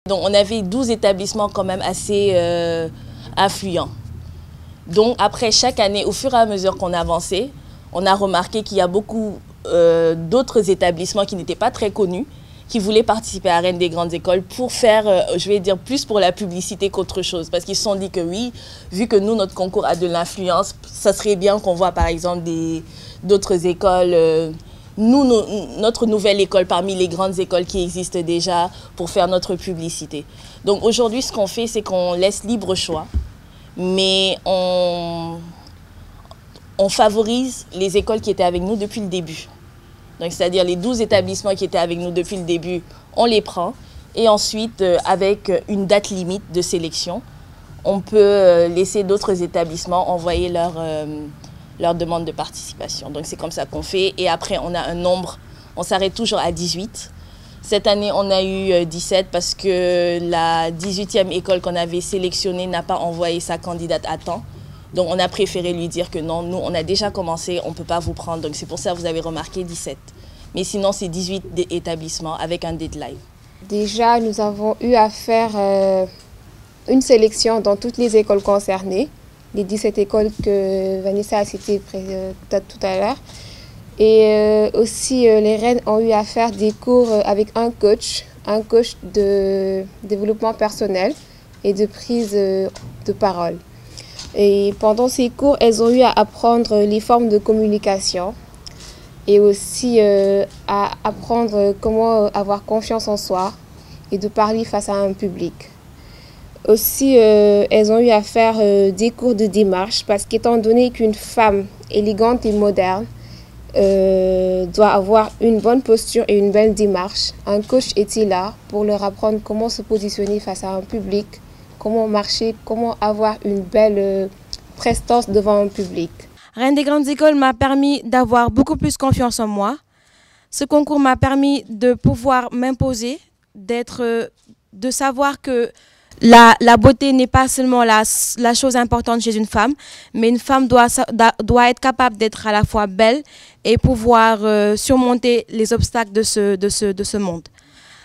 Donc on avait 12 établissements quand même assez affluents. Donc après chaque année, au fur et à mesure qu'on avançait, on a remarqué qu'il y a beaucoup d'autres établissements qui n'étaient pas très connus, qui voulaient participer à Reine des grandes écoles pour faire, je vais dire, plus pour la publicité qu'autre chose. Parce qu'ils se sont dit que oui, vu que nous, notre concours a de l'influence, ça serait bien qu'on voit par exemple d'autres écoles, notre nouvelle école parmi les grandes écoles qui existent déjà pour faire notre publicité. Donc aujourd'hui, ce qu'on fait, c'est qu'on laisse libre choix, mais on favorise les écoles qui étaient avec nous depuis le début. Donc, c'est-à-dire les 12 établissements qui étaient avec nous depuis le début, on les prend. Et ensuite, avec une date limite de sélection, on peut laisser d'autres établissements envoyer leur demande de participation. Donc, c'est comme ça qu'on fait. Et après, on a un nombre, on s'arrête toujours à 18. Cette année, on a eu 17 parce que la 18e école qu'on avait sélectionnée n'a pas envoyé sa candidate à temps. Donc, on a préféré lui dire que non, nous, on a déjà commencé, on ne peut pas vous prendre. Donc, c'est pour ça que vous avez remarqué 17. Mais sinon, c'est 18 établissements avec un deadline. Déjà, nous avons eu à faire une sélection dans toutes les écoles concernées, les 17 écoles que Vanessa a citées tout à l'heure. Et aussi, les reines ont eu à faire des cours avec un coach de développement personnel et de prise de parole. Et pendant ces cours, elles ont eu à apprendre les formes de communication et aussi à apprendre comment avoir confiance en soi et de parler face à un public. Aussi, elles ont eu à faire des cours de démarche parce qu'étant donné qu'une femme élégante et moderne doit avoir une bonne posture et une belle démarche, un coach était là pour leur apprendre comment se positionner face à un public, comment marcher, comment avoir une belle prestance devant un public. Reine des grandes écoles m'a permis d'avoir beaucoup plus confiance en moi. Ce concours m'a permis de pouvoir m'imposer, de savoir que la beauté n'est pas seulement la chose importante chez une femme, mais une femme doit être capable d'être à la fois belle et pouvoir surmonter les obstacles de ce monde.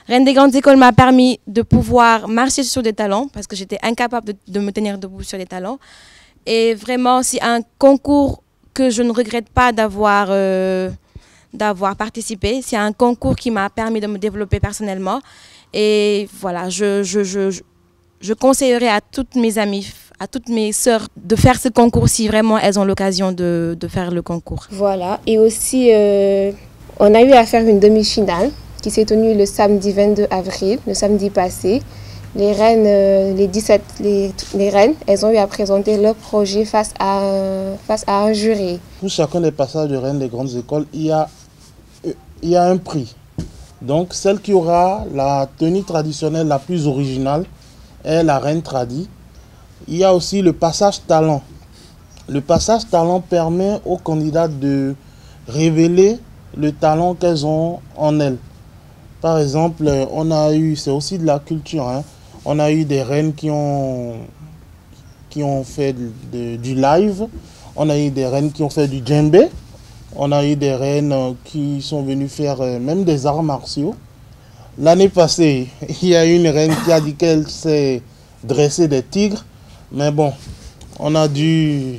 Reine des grandes écoles m'a permis de pouvoir marcher sur des talons parce que j'étais incapable de me tenir debout sur des talons. Et vraiment, c'est un concours que je ne regrette pas d'avoir participé. C'est un concours qui m'a permis de me développer personnellement. Et voilà, je conseillerais à toutes mes amies, à toutes mes sœurs de faire ce concours si vraiment elles ont l'occasion de faire le concours. Voilà, et aussi on a eu à faire une demi-finale qui s'est tenue le samedi 22 avril, le samedi passé. Les reines, les reines, elles ont eu à présenter leur projet face à un jury. Pour chacun des passages de Reine des grandes écoles, il y a un prix. Donc celle qui aura la tenue traditionnelle la plus originale est la reine tradie. Il y a aussi le passage talent. Le passage talent permet aux candidats de révéler le talent qu'elles ont en elles. Par exemple, on a eu, c'est aussi de la culture, hein, on a eu des reines qui ont fait du live, on a eu des reines qui ont fait du djembé, on a eu des reines qui sont venues faire même des arts martiaux. L'année passée, il y a une reine qui a dit qu'elle sait dresser des tigres, mais bon, on a dû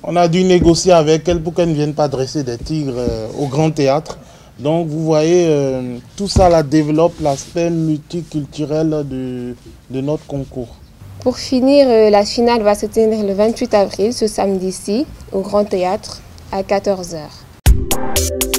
négocier avec elle pour qu'elle ne vienne pas dresser des tigres au Grand Théâtre. Donc vous voyez, tout ça là, développe l'aspect multiculturel de notre concours. Pour finir, la finale va se tenir le 28 avril, ce samedi-ci, au Grand Théâtre, à 14 h.